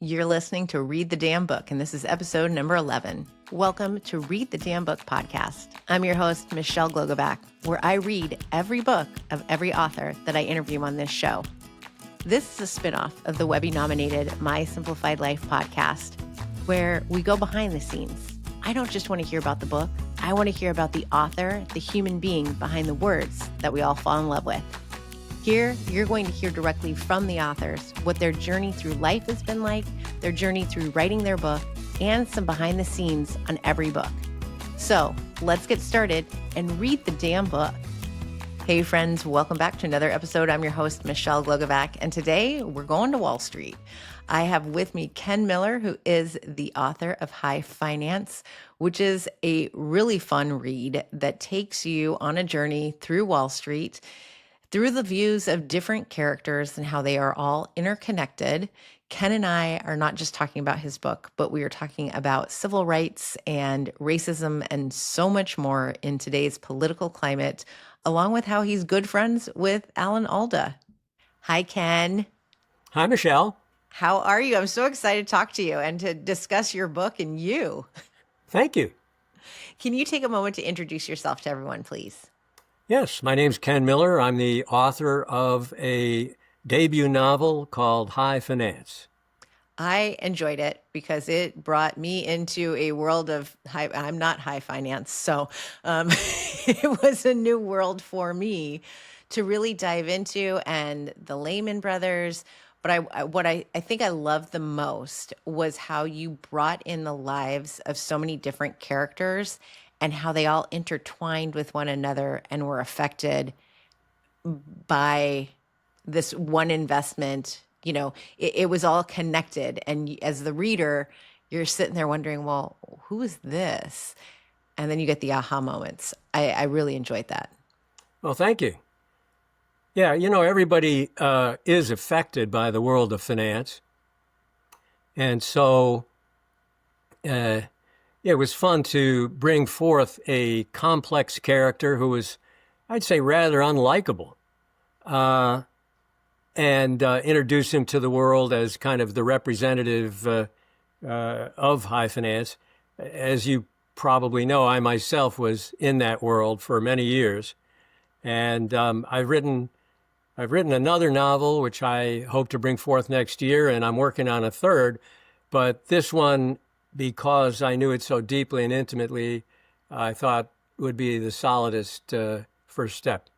You're listening to Read the Damn Book, and this is episode number 11. Welcome to Read the Damn Book podcast. I'm your host, Michelle Glogovac, where I read every book of every author that I interview on this show. This is a spinoff of the Webby-nominated My Simplified Life podcast, where we go behind the scenes. I don't just want to hear about the book. I want to hear about the author, the human being behind the words that we all fall in love with. Here, you're going to hear directly from the authors what their journey through life has been like, their journey through writing their book, and some behind the scenes on every book. So let's get started and read the damn book. Hey friends, welcome back to another episode. I'm your host, Michelle Glogovac, and today we're going to Wall Street. I have with me Ken Miller, who is the author of High Finance, which is a really fun read that takes you on a journey through Wall Street, through the views of different characters and how they are all interconnected. Ken and I are not just talking about his book, but we are talking about civil rights and racism and so much more in today's political climate, along with how he's good friends with Alan Alda. Hi, Ken. Hi, Michelle. How are you? I'm so excited to talk to you and to discuss your book and you. Thank you. Can you take a moment to introduce yourself to everyone, please? Yes, my name's Ken Miller. I'm the author of a debut novel called High Finance. I enjoyed it because it brought me into a world of I'm not high finance, so it was a new world for me to really dive into, and the Lehman Brothers. But what I think I loved the most was how you brought in the lives of so many different characters and how they all intertwined with one another and were affected by this one investment. You know, it was all connected. And as the reader, you're sitting there wondering, well, who is this? And then you get the aha moments. I really enjoyed that. Well, thank you. Yeah, you know, everybody is affected by the world of finance. And so it was fun to bring forth a complex character who was, I'd say, rather unlikable, and introduce him to the world as kind of the representative of high finance. As you probably know, I myself was in that world for many years, and I've written another novel, which I hope to bring forth next year, and I'm working on a third, but this one, because I knew it so deeply and intimately, I thought would be the solidest first step.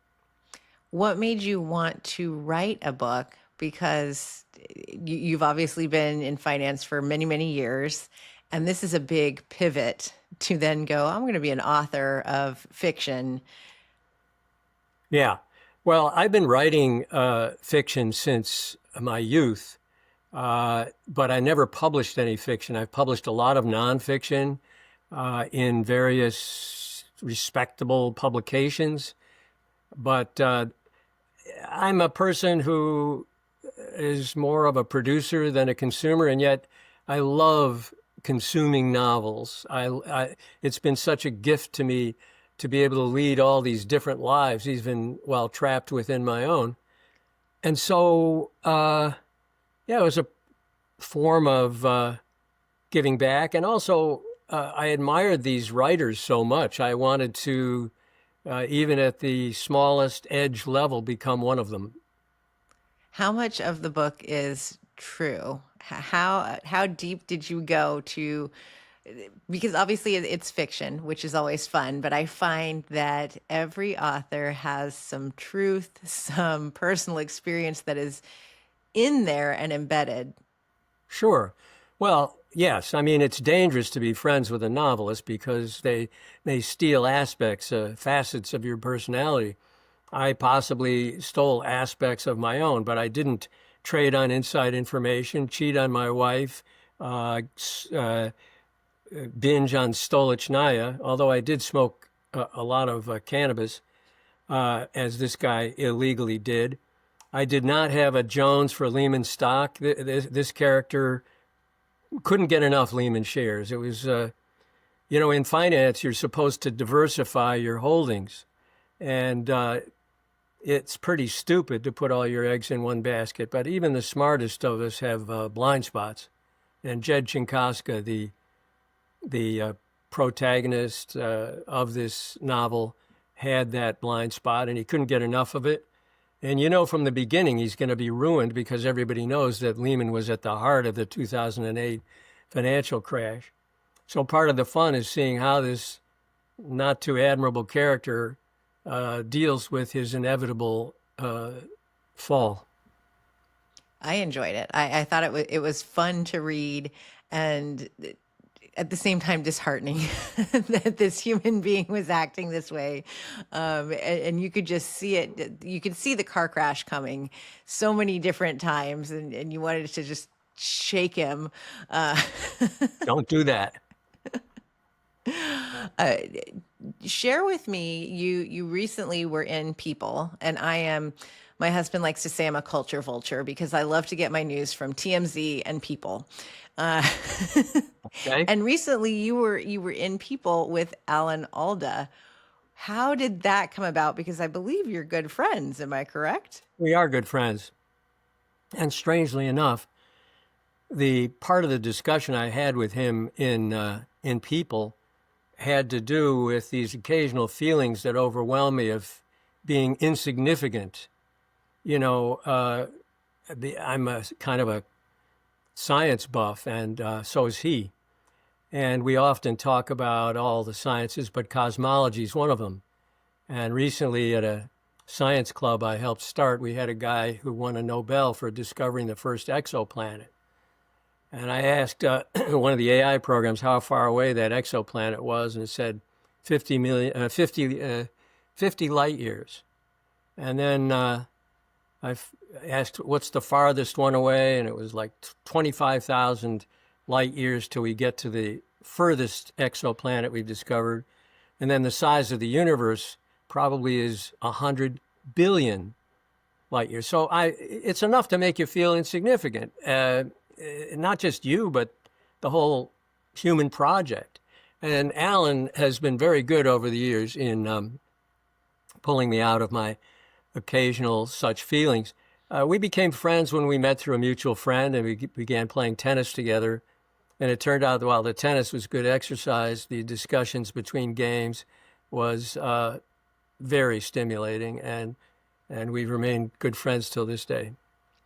What made you want to write a book? Because you've obviously been in finance for many, many years, and this is a big pivot to then go, I'm going to be an author of fiction. Yeah. Well, I've been writing fiction since my youth. But I never published any fiction. I've published a lot of nonfiction in various respectable publications. But I'm a person who is more of a producer than a consumer, and yet I love consuming novels. It's been such a gift to me to be able to lead all these different lives, even while trapped within my own. And so yeah, it was a form of giving back. And also, I admired these writers so much. I wanted to, even at the smallest edge level, become one of them. How much of the book is true? How deep did you go to, because obviously it's fiction, which is always fun, but I find that every author has some truth, some personal experience that is in there and embedded. Sure. Well, yes. I mean, it's dangerous to be friends with a novelist because they steal aspects, facets of your personality. I possibly stole aspects of my own, but I didn't trade on inside information, cheat on my wife, binge on Stolichnaya, although I did smoke a lot of cannabis, as this guy illegally did. I did not have a Jones for Lehman stock. This character couldn't get enough Lehman shares. It was, in finance, you're supposed to diversify your holdings. And it's pretty stupid to put all your eggs in one basket. But even the smartest of us have blind spots. And Jed Chinkoska, the protagonist of this novel, had that blind spot, and he couldn't get enough of it. And you know from the beginning he's going to be ruined because everybody knows that Lehman was at the heart of the 2008 financial crash. So part of the fun is seeing how this not too admirable character deals with his inevitable fall. I enjoyed it. I thought it was fun to read, and at the same time disheartening that this human being was acting this way. And you could just see it. You could see the car crash coming so many different times, and you wanted to just shake him. Don't do that. Share with me, you recently were in People, and my husband likes to say I'm a culture vulture because I love to get my news from TMZ and People. Okay. And recently you were in People with Alan Alda. How did that come about? Because I believe you're good friends. Am I correct? We are good friends. And strangely enough, the part of the discussion I had with him in People had to do with these occasional feelings that overwhelm me of being insignificant. You know, I'm a kind of a science buff, and so is he. And we often talk about all the sciences, but cosmology is one of them. And recently at a science club I helped start, we had a guy who won a Nobel for discovering the first exoplanet. And I asked one of the AI programs how far away that exoplanet was, and it said 50 light years. And then I asked, what's the farthest one away? And it was like 25,000 light years till we get to the furthest exoplanet we've discovered. And then the size of the universe probably is 100 billion light years. So it's enough to make you feel insignificant. Not just you, but the whole human project. And Alan has been very good over the years in pulling me out of my occasional such feelings. We became friends when we met through a mutual friend, and we began playing tennis together. And it turned out that while the tennis was good exercise, the discussions between games was very stimulating, and we've remained good friends till this day.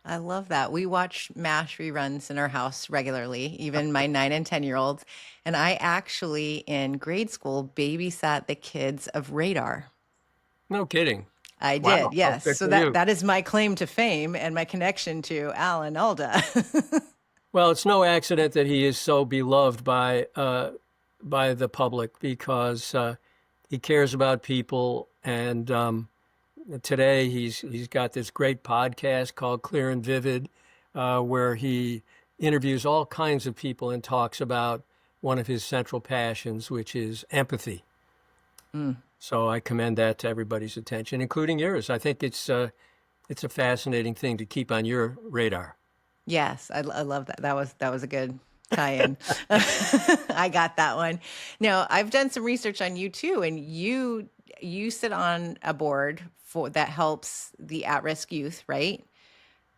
I love that. We watch MASH reruns in our house regularly, even my 9 and 10-year-olds. And I actually, in grade school, babysat the kids of Radar. No kidding. I did, Wow. yes. Good So for that you. that is my claim to fame and my connection to Alan Alda. Well, it's no accident that he is so beloved by the public because he cares about people. And today he's got this great podcast called Clear and Vivid, where he interviews all kinds of people and talks about one of his central passions, which is empathy. So I commend that to everybody's attention, including yours. I think it's a fascinating thing to keep on your radar. Yes, I love that. That was a good tie-in. I got that one. Now, I've done some research on you too, and you sit on a board that helps the at-risk youth, right?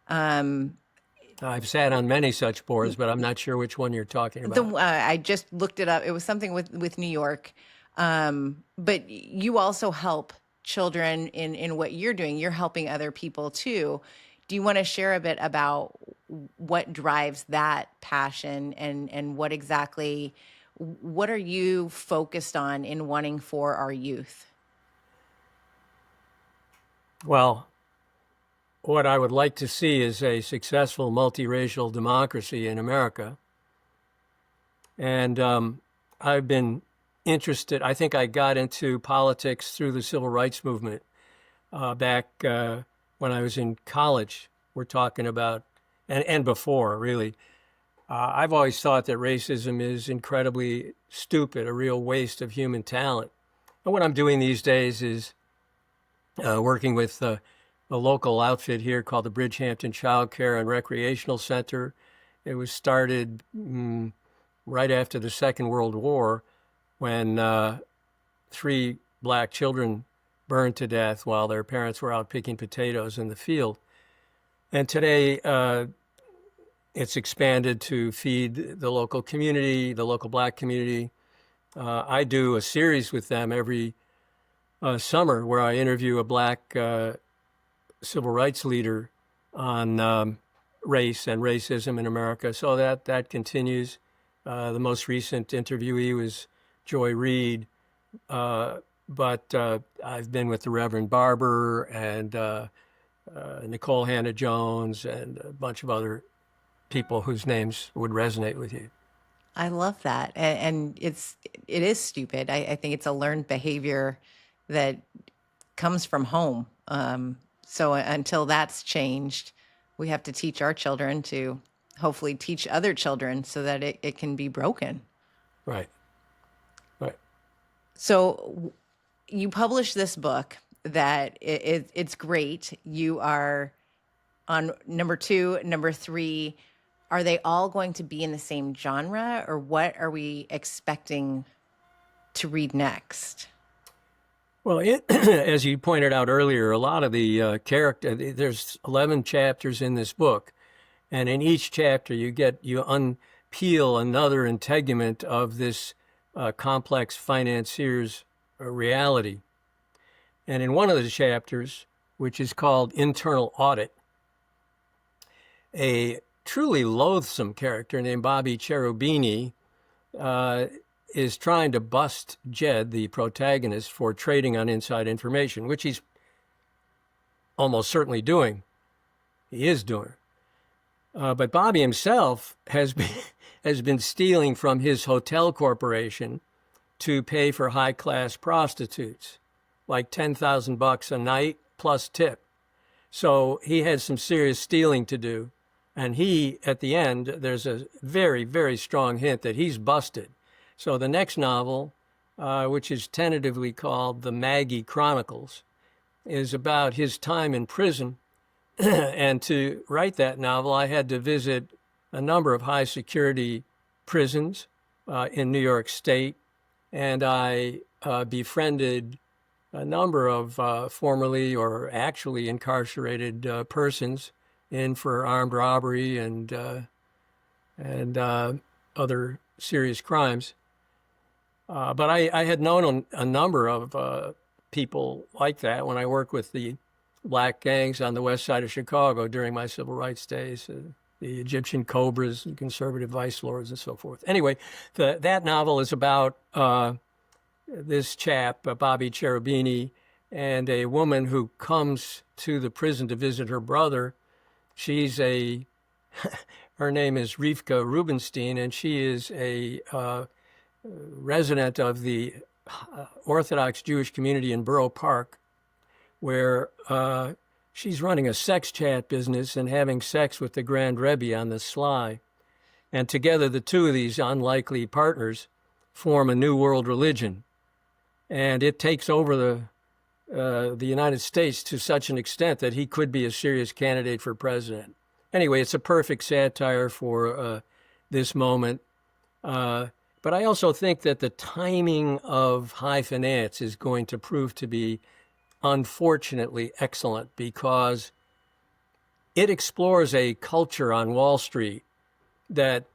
I've sat on many such boards, but I'm not sure which one you're talking about. I just looked it up. It was something with New York. But you also help children in what you're doing. You're helping other people too. Do you want to share a bit about what drives that passion and what are you focused on in wanting for our youth? Well, what I would like to see is a successful multiracial democracy in America. And I've been interested. I think I got into politics through the civil rights movement back when I was in college. We're talking about, and before, really. I've always thought that racism is incredibly stupid, a real waste of human talent. And what I'm doing these days is working with a local outfit here called the Bridgehampton Child Care and Recreational Center. It was started right after the Second World War, when 3 black children burned to death while their parents were out picking potatoes in the field. And today, it's expanded to feed the local community, the local Black community. I do a series with them every summer where I interview a Black civil rights leader on race and racism in America. So that continues. The most recent interviewee was Joy Reid, but I've been with the Reverend Barber and Nicole Hannah-Jones and a bunch of other people whose names would resonate with you. I love that. And it is stupid. I think it's a learned behavior that comes from home. So until that's changed, we have to teach our children to hopefully teach other children so that it can be broken. Right. Right. So you published this book that it's great. You are on number 2, number 3. Are they all going to be in the same genre, or what are we expecting to read next? Well, as you pointed out earlier, a lot of the there's 11 chapters in this book, and in each chapter you unpeel another integument of this complex financier's reality. And in one of the chapters, which is called Internal Audit, a truly loathsome character named Bobby Cherubini is trying to bust Jed, the protagonist, for trading on inside information, which he's almost certainly doing. He is doing. But Bobby himself has been stealing from his hotel corporation to pay for high-class prostitutes, like $10,000 a night plus tip. So he had some serious stealing to do. And he, at the end, there's a very, very strong hint that he's busted. So the next novel, which is tentatively called The Maggie Chronicles, is about his time in prison. And to write that novel, I had to visit a number of high-security prisons in New York State, and I befriended a number of formerly or actually incarcerated persons in for armed robbery and other serious crimes. But I had known a number of people like that when I worked with the Black gangs on the west side of Chicago during my civil rights days, the Egyptian Cobras and conservative vice lords and so forth. Anyway, that novel is about this chap, Bobby Cherubini, and a woman who comes to the prison to visit her brother. She's her name is Rivka Rubenstein, and she is a resident of the Orthodox Jewish community in Borough Park, where she's running a sex chat business and having sex with the Grand Rebbe on the sly. And together, the two of these unlikely partners form a new world religion. And it takes over the United States to such an extent that he could be a serious candidate for president. Anyway, it's a perfect satire for this moment. But I also think that the timing of high finance is going to prove to be unfortunately excellent, because it explores a culture on Wall Street that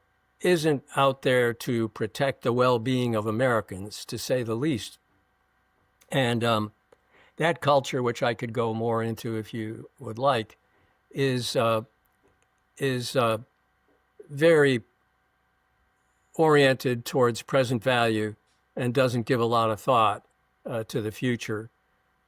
isn't out there to protect the well-being of Americans, to say the least. And that culture, which I could go more into if you would like, is very oriented towards present value and doesn't give a lot of thought to the future.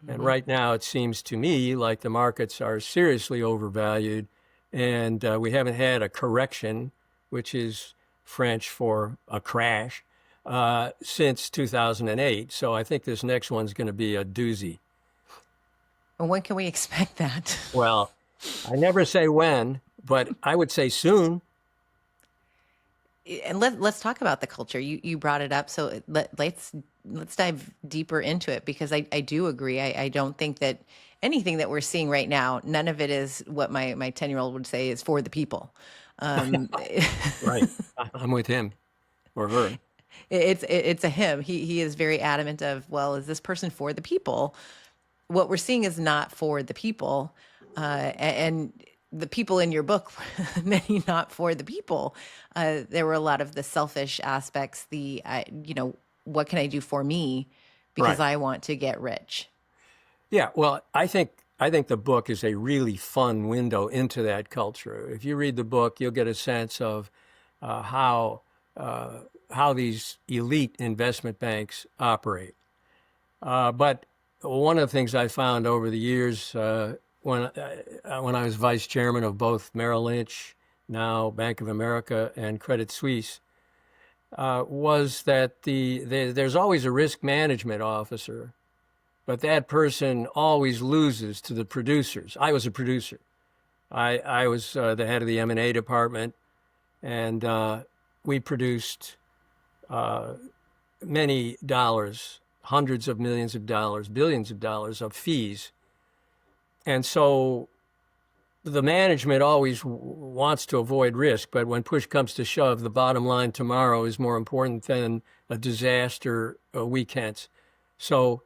Mm-hmm. And right now, it seems to me like the markets are seriously overvalued, and we haven't had a correction, which is French for a crash, since 2008. So I think this next one's going to be a doozy. When can we expect that? Well, I never say when, but I would say soon. And let's talk about the culture. You brought it up, so let's dive deeper into it, because I do agree. I don't think that anything that we're seeing right now, none of it is what my 10-year-old would say is for the people. Right, I'm with him or her. It's a him. He is very adamant of, well, is this person for the people? What we're seeing is not for the people, and the people in your book, many not for the people. There were a lot of the selfish aspects, what can I do for me because Right. I want to get rich? Yeah. Well, I think the book is a really fun window into that culture. If you read the book, you'll get a sense of uh, how how these elite investment banks operate. But one of the things I found over the years when I was vice chairman of both Merrill Lynch, now Bank of America, and Credit Suisse, was that there's always a risk management officer, but that person always loses to the producers. I was a producer. I was the head of the M&A department, and we produced many dollars, hundreds of millions of dollars, billions of dollars of fees. And so the management always wants to avoid risk, but when push comes to shove, the bottom line tomorrow is more important than a disaster a week hence. So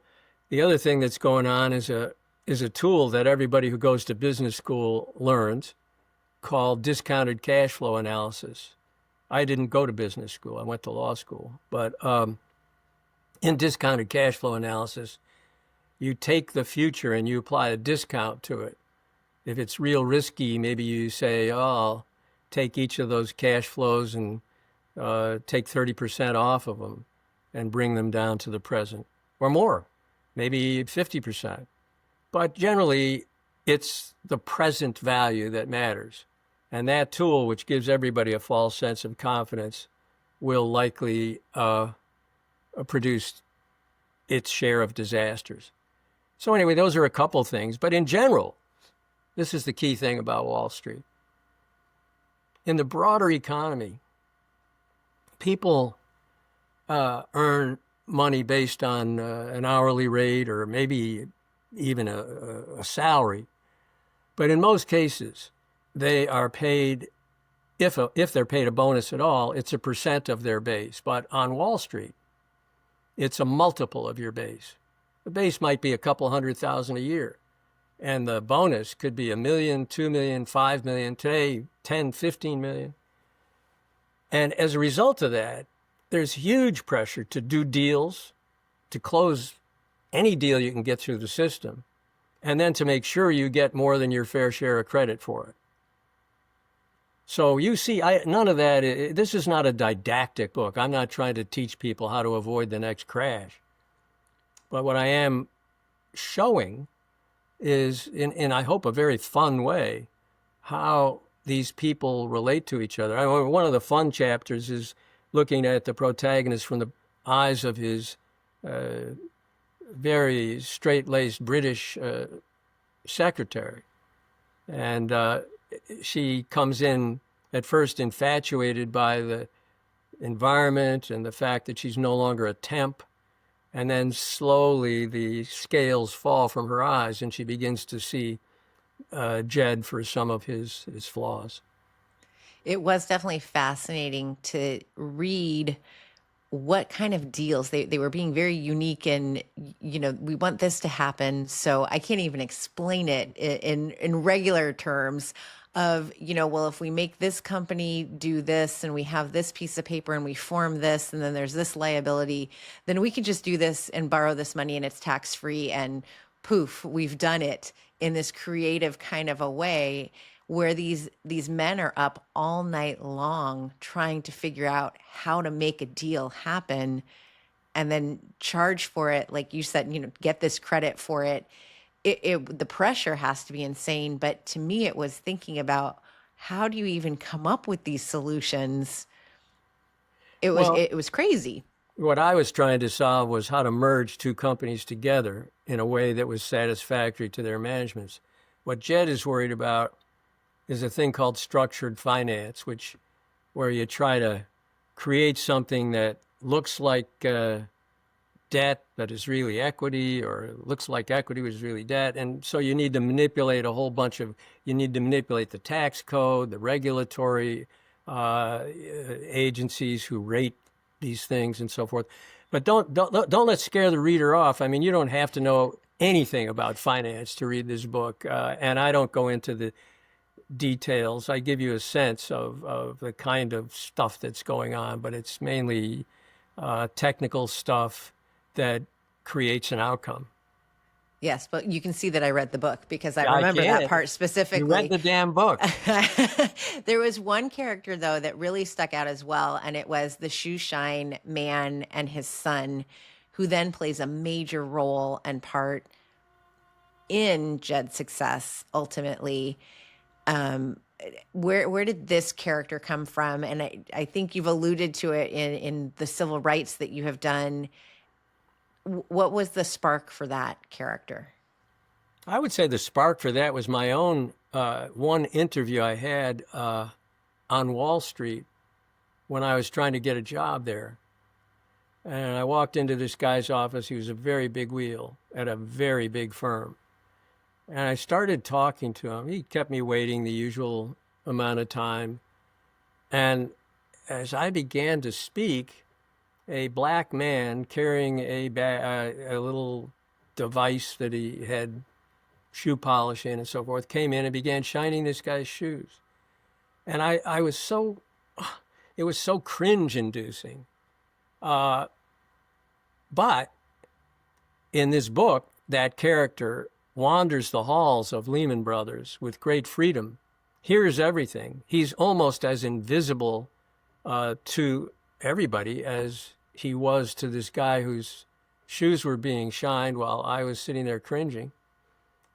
the other thing that's going on is a tool that everybody who goes to business school learns called discounted cash flow analysis. I didn't go to business school. I went to law school. But in discounted cash flow analysis, you take the future and you apply a discount to it. If it's real risky, maybe you say, oh, I'll take each of those cash flows and take 30% off of them and bring them down to the present or more, maybe 50%. But generally, it's the present value that matters. And that tool, which gives everybody a false sense of confidence, will likely produce its share of disasters. So anyway, those are a couple things. But in general, this is the key thing about Wall Street. In the broader economy, people earn money based on an hourly rate or maybe even a salary. But in most cases, they are paid, if they're paid a bonus at all, it's a percent of their base. But on Wall Street, it's a multiple of your base. The base might be a couple $100,000 a year. And the bonus could be $1 million, $2 million, $5 million, today 10, 15 million. And as a result of that, there's huge pressure to do deals, to close any deal you can get through the system, and then to make sure you get more than your fair share of credit for it. So you see, none of that, this is not a didactic book. I'm not trying to teach people how to avoid the next crash. But what I am showing is, in I hope, a very fun way, how these people relate to each other. One of the fun chapters is looking at the protagonist from the eyes of his very straight-laced British secretary. And she comes in at first infatuated by the environment and the fact that she's no longer a temp. And then slowly the scales fall from her eyes and she begins to see Jed for some of his flaws. It was definitely fascinating to read what kind of deals they were being very unique, and we want this to happen, so I can't even explain it in regular terms of, well, if we make this company do this and we have this piece of paper and we form this and then there's this liability, then we can just do this and borrow this money and it's tax free, and poof, we've done it in this creative kind of a way where these men are up all night long trying to figure out how to make a deal happen and then charge for it. Like you said, get this credit for it. The pressure has to be insane. But to me, it was thinking about, how do you even come up with these solutions? It was crazy. What I was trying to solve was how to merge two companies together in a way that was satisfactory to their managements. What Jed is worried about is a thing called structured finance, where you try to create something that looks like debt but is really equity, or looks like equity but is really debt. And so you need to manipulate you need to manipulate the tax code, the regulatory agencies who rate these things and so forth. But don't let's scare the reader off. I mean, you don't have to know anything about finance to read this book. And I don't go into details. I give you a sense of the kind of stuff that's going on, but it's mainly technical stuff that creates an outcome. Yes, but you can see that I read the book because I Yeah, I remember that can. part You read specifically. the damn book. There was one character, though, that really stuck out as well, and it was the shoe shine man and his son, who then plays a major role and part in Jed's success ultimately. Um, where did this character come from? And I think you've alluded to it in the civil rights that you have done. What was the spark for that character? I would say the spark for that was my own one interview I had on Wall Street when I was trying to get a job there. And I walked into this guy's office. He was a very big wheel at a very big firm. And I started talking to him. He kept me waiting the usual amount of time. And as I began to speak, a black man carrying a little device that he had shoe polish in and so forth came in and began shining this guy's shoes. And I was so, it was so cringe inducing. But in this book, that character wanders the halls of Lehman Brothers with great freedom, hears everything. He's almost as invisible to everybody as he was to this guy whose shoes were being shined while I was sitting there cringing.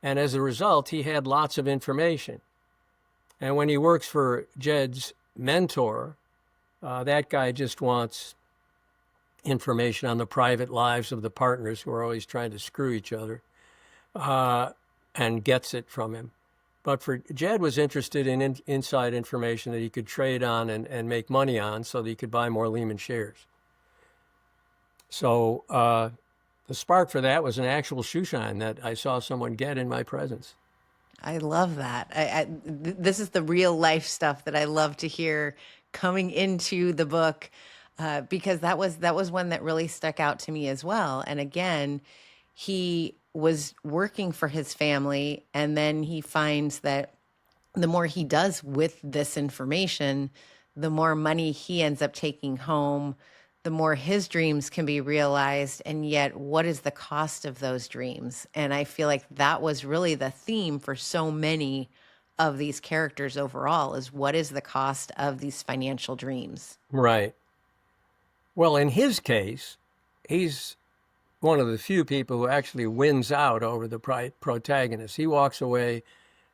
And as a result, he had lots of information. And when he works for Jed's mentor, that guy just wants information on the private lives of the partners who are always trying to screw each other, and gets it from him. But for Jed was interested in inside information that he could trade on and make money on so that he could buy more Lehman shares. So the spark for that was an actual shoe shine that I saw someone get in my presence. I love that. This is the real life stuff that I love to hear coming into the book, because that was one that really stuck out to me as well. And again, he was working for his family, and then he finds that the more he does with this information, the more money he ends up taking home, the more his dreams can be realized. And yet, what is the cost of those dreams? And I feel like that was really the theme for so many of these characters overall, is what is the cost of these financial dreams? Right. Well, in his case, he's one of the few people who actually wins out over the protagonist. He walks away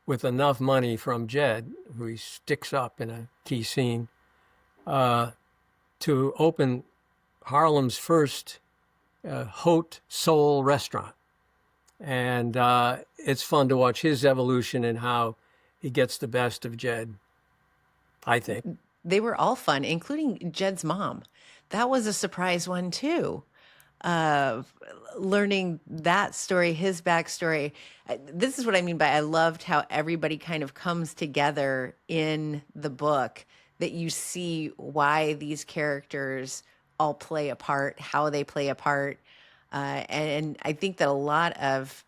with enough money from Jed, who he sticks up in a key scene, to open Harlem's first haute soul restaurant. And it's fun to watch his evolution and how he gets the best of Jed, I think. They were all fun, including Jed's mom. That was a surprise one too. Learning that story, his backstory. This is what I mean by I loved how everybody kind of comes together in the book, that you see why these characters all play a part, how they play a part. And I think that a lot of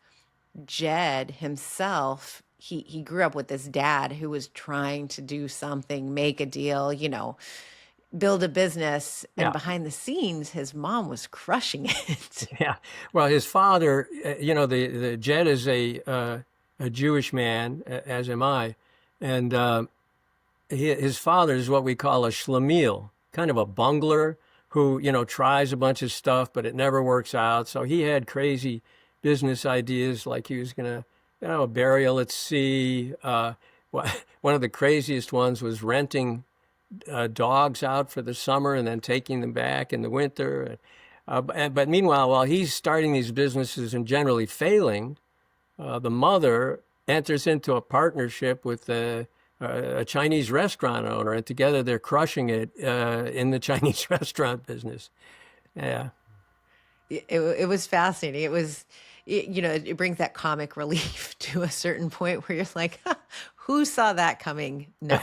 Jed himself, he grew up with this dad who was trying to do something, make a deal, build a business, and Yeah. behind the scenes, his mom was crushing it. Yeah. Well, his father, the Jed is a Jewish man, as am I, and his father is what we call a schlemiel, kind of a bungler who, tries a bunch of stuff, but it never works out. So he had crazy business ideas, like he was going to, a burial at sea. One of the craziest ones was renting dogs out for the summer and then taking them back in the winter. But meanwhile, while he's starting these businesses and generally failing, the mother enters into a partnership with a Chinese restaurant owner, and together they're crushing it in the Chinese restaurant business. Yeah. It was fascinating. It brings that comic relief to a certain point where you're like, who saw that coming? No.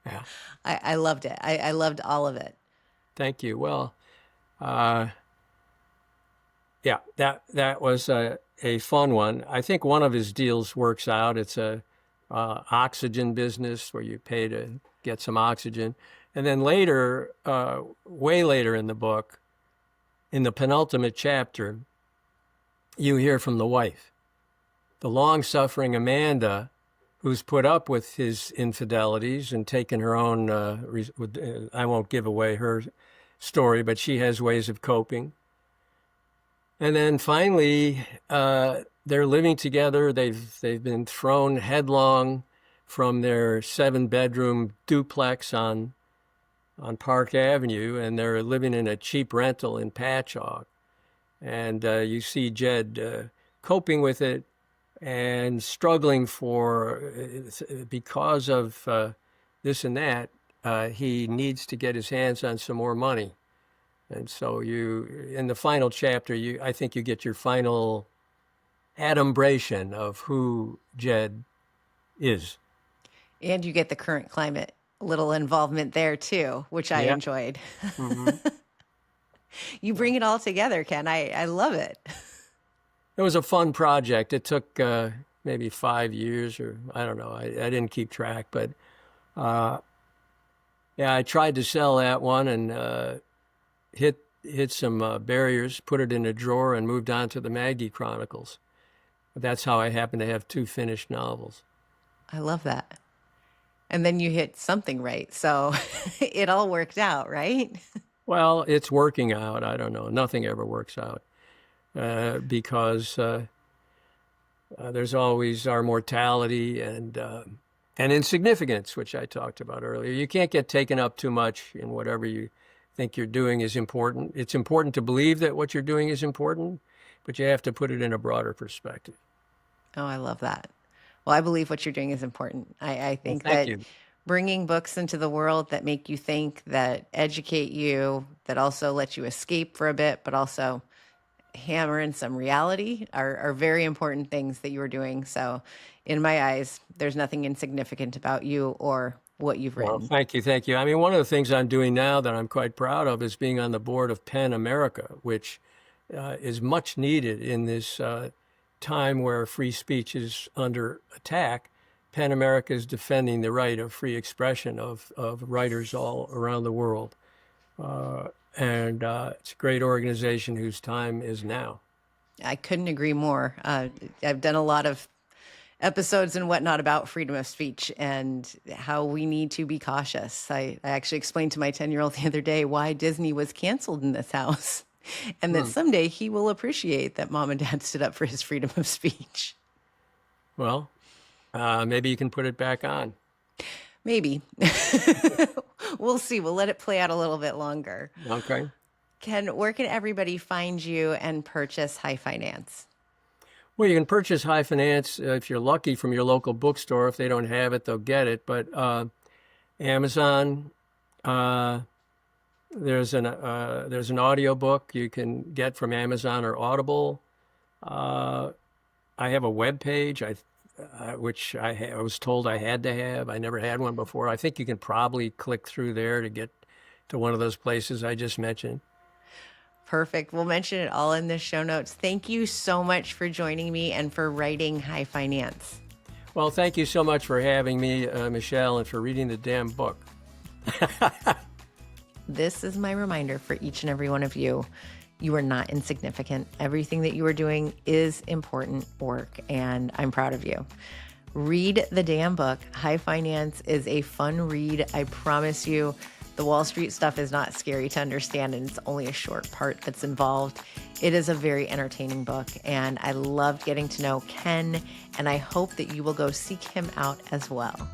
Yeah. I loved it. I loved all of it. Thank you. Well, yeah, that was a fun one. I think one of his deals works out. It's a oxygen business where you pay to get some oxygen. And then later, way later in the book, in the penultimate chapter, you hear from the wife, the long-suffering Amanda, who's put up with his infidelities and taken her own, I won't give away her story, but she has ways of coping. And then finally, they're living together. They've been thrown headlong from their 7-bedroom duplex on Park Avenue, and they're living in a cheap rental in Patchogue. And you see Jed coping with it and struggling because of this and that, he needs to get his hands on some more money. And so in the final chapter, I think you get your final adumbration of who Jed is. And you get the current climate, little involvement there too, which I enjoyed. Mm-hmm. You bring it all together, Ken. I love it. It was a fun project. It took maybe 5 years, or I don't know. I didn't keep track, but I tried to sell that one and hit some barriers, put it in a drawer, and moved on to the Maggie Chronicles. That's how I happen to have 2 finished novels. I love that. And then you hit something right. So it all worked out, right? Well, it's working out. I don't know. Nothing ever works out because there's always our mortality and insignificance, which I talked about earlier. You can't get taken up too much in whatever you think you're doing is important. It's important to believe that what you're doing is important, but you have to put it in a broader perspective. Oh, I love that. Well, I believe what you're doing is important. I think that bringing books into the world that make you think, that educate you, that also let you escape for a bit, but also hammer in some reality are very important things that you are doing. So in my eyes, there's nothing insignificant about you or what you've written. Well, thank you. Thank you. I mean, one of the things I'm doing now that I'm quite proud of is being on the board of PEN America, which is much needed in this time where free speech is under attack. PEN America is defending the right of free expression of writers all around the world. And it's a great organization whose time is now. I couldn't agree more. I've done a lot of episodes and whatnot about freedom of speech and how we need to be cautious. I actually explained to my 10-year-old the other day why Disney was canceled in this house and that someday he will appreciate that mom and dad stood up for his freedom of speech. Well, maybe you can put it back on. Maybe. We'll see. We'll let it play out a little bit longer. Okay. Ken, where can everybody find you and purchase High Finance? Well, you can purchase High Finance if you're lucky from your local bookstore. If they don't have it, they'll get it. But Amazon, there's an audio book you can get from Amazon or Audible. I have a web page, which I was told I had to have. I never had one before. I think you can probably click through there to get to one of those places I just mentioned. Perfect. We'll mention it all in the show notes. Thank you so much for joining me and for writing High Finance. Well, thank you so much for having me, Michelle, and for reading the damn book. This is my reminder for each and every one of you. You are not insignificant. Everything that you are doing is important work, and I'm proud of you. Read the damn book. High Finance is a fun read. I promise you. The Wall Street stuff is not scary to understand, and it's only a short part that's involved. It is a very entertaining book, and I loved getting to know Ken, and I hope that you will go seek him out as well.